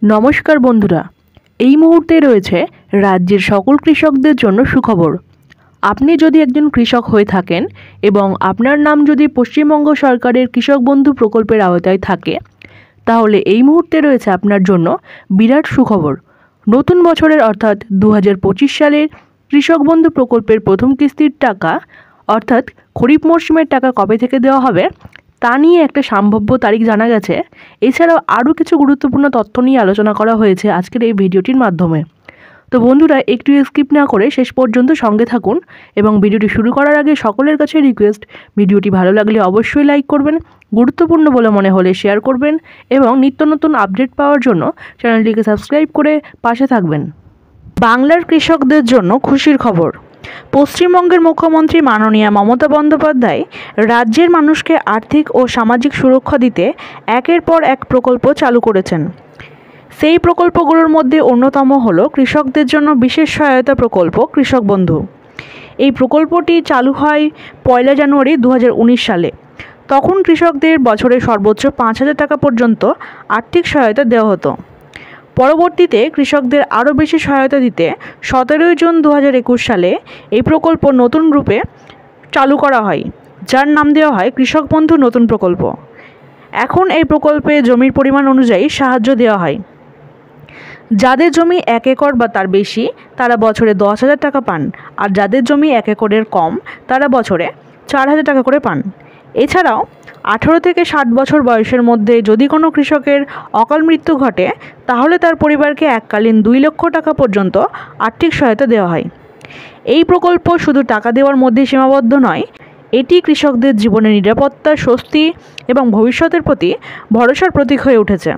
নমস্কার বন্ধুরা, এই মুহূর্তে রয়েছে রাজ্যের সকল কৃষকদের জন্য সুখবর। আপনি যদি একজন কৃষক হয়ে থাকেন এবং আপনার নাম যদি পশ্চিমবঙ্গ সরকারের কৃষক বন্ধু প্রকল্পের আওতায় থাকে, তাহলে এই মুহূর্তে রয়েছে আপনার জন্য বিরাট সুখবর। নতুন বছরের অর্থাৎ 2025 সালের কৃষক বন্ধু প্রকল্পের প্রথম কিস্তির টাকা অর্থাৎ খরিফ মরশুমের টাকা কবে থেকে দেওয়া হবে তা নিয়ে একটা সম্ভাব্য তারিখ জানা গেছে। এছাড়াও আরও কিছু গুরুত্বপূর্ণ তথ্য নিয়ে আলোচনা করা হয়েছে আজকের এই ভিডিওটির মাধ্যমে। তো বন্ধুরা, একটু স্কিপ না করে শেষ পর্যন্ত সঙ্গে থাকুন এবং ভিডিওটি শুরু করার আগে সকলের কাছে রিকোয়েস্ট, ভিডিওটি ভালো লাগলে অবশ্যই লাইক করবেন, গুরুত্বপূর্ণ বলে মনে হলে শেয়ার করবেন এবং নিত্য নতুন আপডেট পাওয়ার জন্য চ্যানেলটিকে সাবস্ক্রাইব করে পাশে থাকবেন। বাংলার কৃষকদের জন্য খুশির খবর। পশ্চিমবঙ্গের মুখ্যমন্ত্রী মাননীয়া মমতা বন্দ্যোপাধ্যায় রাজ্যের মানুষকে আর্থিক ও সামাজিক সুরক্ষা দিতে একের পর এক প্রকল্প চালু করেছেন। সেই প্রকল্পগুলোর মধ্যে অন্যতম হলো কৃষকদের জন্য বিশেষ সহায়তা প্রকল্প কৃষক বন্ধু। এই প্রকল্পটি চালু হয় 1 জানুয়ারি 2019 সালে। তখন কৃষকদের বছরে সর্বোচ্চ 5,000 টাকা পর্যন্ত আর্থিক সহায়তা দেওয়া হতো। পরবর্তীতে কৃষকদের আরও বেশি সহায়তা দিতে 17 জুন 2021 সালে এই প্রকল্প নতুন রূপে চালু করা হয়, যার নাম দেওয়া হয় কৃষক বন্ধু নতুন প্রকল্প। এখন এই প্রকল্পে জমির পরিমাণ অনুযায়ী সাহায্য দেওয়া হয়। যাদের জমি 1 একর বা তার বেশি তারা বছরে 10,000 টাকা পান, আর যাদের জমি 1 একরের কম তারা বছরে 4,000 টাকা করে পান। এছাড়াও 18 থেকে 60 বছর বয়সের মধ্যে যদি কোনো কৃষকের অকাল মৃত্যু ঘটে তাহলে তার পরিবারকে এককালীন 2 লক্ষ টাকা পর্যন্ত আর্থিক সহায়তা দেওয়া হয়। এই প্রকল্প শুধু টাকা দেওয়ার মধ্যে সীমাবদ্ধ নয়, এটি কৃষকদের জীবনের নিরাপত্তা, স্বস্তি এবং ভবিষ্যতের প্রতি ভরসার প্রতীক হয়ে উঠেছে।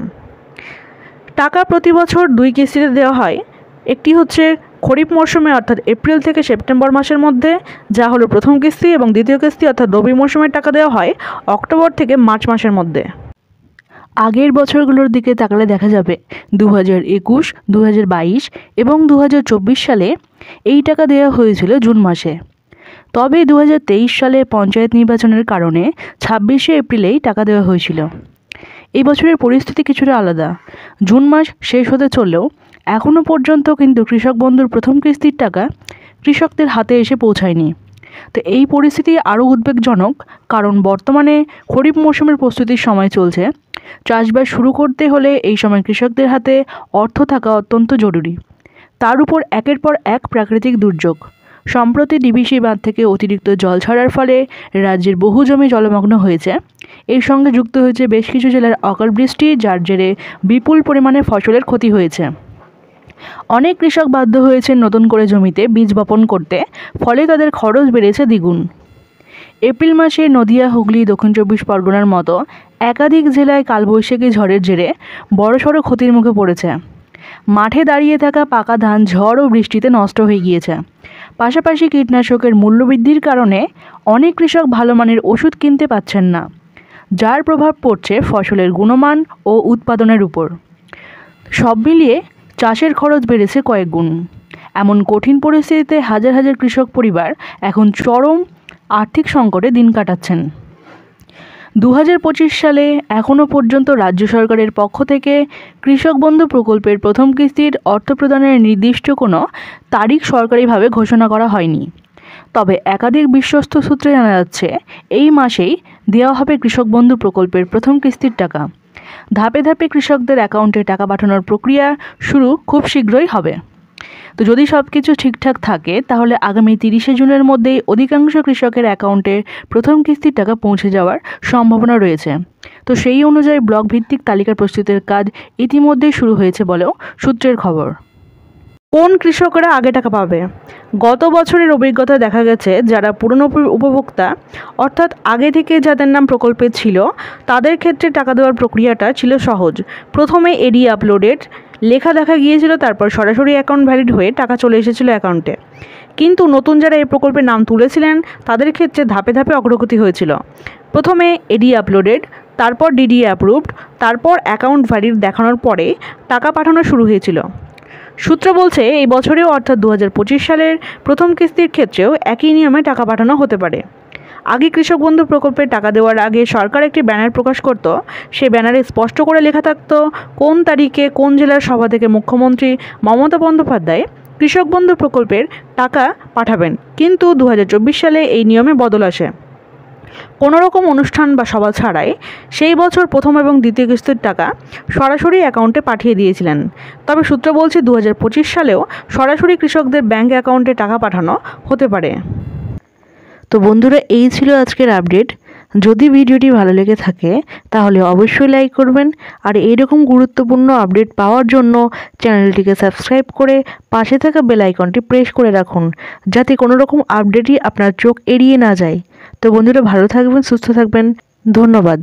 টাকা প্রতি বছর 2 কিস্তিতে দেওয়া হয়। একটি হচ্ছে খরিফ মরশুমে অর্থাৎ এপ্রিল থেকে সেপ্টেম্বর মাসের মধ্যে, যা হলো প্রথম কিস্তি, এবং দ্বিতীয় কিস্তি অর্থাৎ রবি মরশুমের টাকা দেওয়া হয় অক্টোবর থেকে মার্চ মাসের মধ্যে। আগের বছরগুলোর দিকে তাকালে দেখা যাবে 2021, 2022 এবং 2024 সালে এই টাকা দেওয়া হয়েছিল জুন মাসে। তবে 2023 সালে পঞ্চায়েত নির্বাচনের কারণে 26শে এপ্রিলেই টাকা দেওয়া হয়েছিল। এই বছরের পরিস্থিতি কিছুটা আলাদা। জুন মাস শেষ হতে চললেও এখনও পর্যন্ত কিন্তু কৃষক বন্ধুর প্রথম কিস্তির টাকা কৃষকদের হাতে এসে পৌঁছায়নি। তো এই পরিস্থিতি আরও উদ্বেগজনক, কারণ বর্তমানে খরিফ মৌসুমের প্রস্তুতির সময় চলছে। চাষবাস শুরু করতে হলে এই সময় কৃষকদের হাতে অর্থ থাকা অত্যন্ত জরুরি। তার উপর একের পর এক প্রাকৃতিক দুর্যোগ। সম্প্রতি ডিভিসি বাঁধ থেকে অতিরিক্ত জল ছাড়ার ফলে রাজ্যের বহু জমি জলমগ্ন হয়েছে। এর সঙ্গে যুক্ত হয়েছে বেশ কিছু জেলার অকাল বৃষ্টি, যার জেরে বিপুল পরিমাণে ফসলের ক্ষতি হয়েছে। অনেক কৃষক বাধ্য হয়েছে নতুন করে জমিতে বীজ বপন করতে, ফলে তাদের খরচ বেড়েছে দ্বিগুণ। এপ্রিল মাসে নদিয়া, হুগলি, দক্ষিণ 24 পরগনার মতো একাধিক জেলায় কালবৈশাখী ঝড়ের জেরে বড়সড় ক্ষতির মুখে পড়েছে। মাঠে দাঁড়িয়ে থাকা পাকা ধান ঝড় ও বৃষ্টিতে নষ্ট হয়ে গিয়েছে। পাশাপাশি কীটনাশকের মূল্যবৃদ্ধির কারণে অনেক কৃষক ভালো মানের ওষুধ কিনতে পাচ্ছেন না, যার প্রভাব পড়ছে ফসলের গুণমান ও উৎপাদনের উপর। সব মিলিয়ে চাষের খরচ বেড়েছে কয়েক গুণ। এমন কঠিন পরিস্থিতিতে হাজার হাজার কৃষক পরিবার এখন চরম আর্থিক সংকটে দিন কাটাচ্ছেন। 2025 সালে এখনও পর্যন্ত রাজ্য সরকারের পক্ষ থেকে কৃষক বন্ধু প্রকল্পের প্রথম কিস্তির অর্থ প্রদানের নির্দিষ্ট কোনো তারিখ সরকারিভাবে ঘোষণা করা হয়নি। তবে একাধিক বিশ্বস্ত সূত্রে জানা যাচ্ছে এই মাসেই দেওয়া হবে কৃষক বন্ধু প্রকল্পের প্রথম কিস্তির টাকা। ধাপে ধাপে কৃষকদের অ্যাকাউন্টে টাকা পাঠানোর প্রক্রিয়া শুরু খুব শীঘ্রই হবে। তো যদি সব কিছু ঠিকঠাক থাকে তাহলে আগামী 30শে জুনের মধ্যেই অধিকাংশ কৃষকের অ্যাকাউন্টে প্রথম কিস্তির টাকা পৌঁছে যাওয়ার সম্ভাবনা রয়েছে। তো সেই অনুযায়ী ব্লক ভিত্তিক তালিকা প্রস্তুতের কাজ ইতিমধ্যেই শুরু হয়েছে বলেও সূত্রের খবর। কোন কৃষকরা আগে টাকা পাবে? গত বছরের অভিজ্ঞতা দেখা গেছে যারা পুরনো উপভোক্তা অর্থাৎ আগে থেকে যাদের নাম প্রকল্পে ছিল তাদের ক্ষেত্রে টাকা দেওয়ার প্রক্রিয়াটা ছিল সহজ। প্রথমে এডি আপলোডেড লেখা দেখা গিয়েছিল, তারপর সরাসরি অ্যাকাউন্ট ভ্যালিড হয়ে টাকা চলে এসেছিল অ্যাকাউন্টে। কিন্তু নতুন যারা এই প্রকল্পের নাম তুলেছিলেন তাদের ক্ষেত্রে ধাপে ধাপে অগ্রগতি হয়েছিল। প্রথমে এডি আপলোডেড, তারপর ডিডি অ্যাপ্রুভড, তারপর অ্যাকাউন্ট ভ্যালিড দেখানোর পরে টাকা পাঠানো শুরু হয়েছিল। সূত্র বলছে এই বছরেও অর্থাৎ 2025 সালের প্রথম কিস্তির ক্ষেত্রেও একই নিয়মে টাকা পাঠানো হতে পারে। আগে কৃষক বন্ধু প্রকল্পের টাকা দেওয়ার আগে সরকার একটি ব্যানার প্রকাশ করত। সেই ব্যানারে স্পষ্ট করে লেখা থাকতো কোন তারিখে কোন জেলার সভা থেকে মুখ্যমন্ত্রী মমতা বন্দ্যোপাধ্যায় কৃষক বন্ধু প্রকল্পের টাকা পাঠাবেন। কিন্তু 2024 সালে এই নিয়মে বদল আসে। কোনো রকম অনুষ্ঠান বা সভা ছাড়াই সেই বছর প্রথম এবং দ্বিতীয় কিস্তির টাকা সরাসরি অ্যাকাউন্টে পাঠিয়ে দিয়েছিলেন। তবে সূত্র বলছে 2025 সালেও সরাসরি কৃষকদের ব্যাঙ্ক অ্যাকাউন্টে টাকা পাঠানো হতে পারে। তো বন্ধুরা, এই ছিল আজকের আপডেট। যদি ভিডিওটি ভালো লেগে থাকে তাহলে অবশ্যই লাইক করবেন, আর এইরকম গুরুত্বপূর্ণ আপডেট পাওয়ার জন্য চ্যানেলটিকে সাবস্ক্রাইব করে পাশে থাকা বেল আইকনটি প্রেস করে রাখুন, যাতে কোনো রকম আপডেটই আপনার চোখ এড়িয়ে না যায়। তো বন্ধুরা, ভালো থাকবেন, সুস্থ থাকবেন, ধন্যবাদ।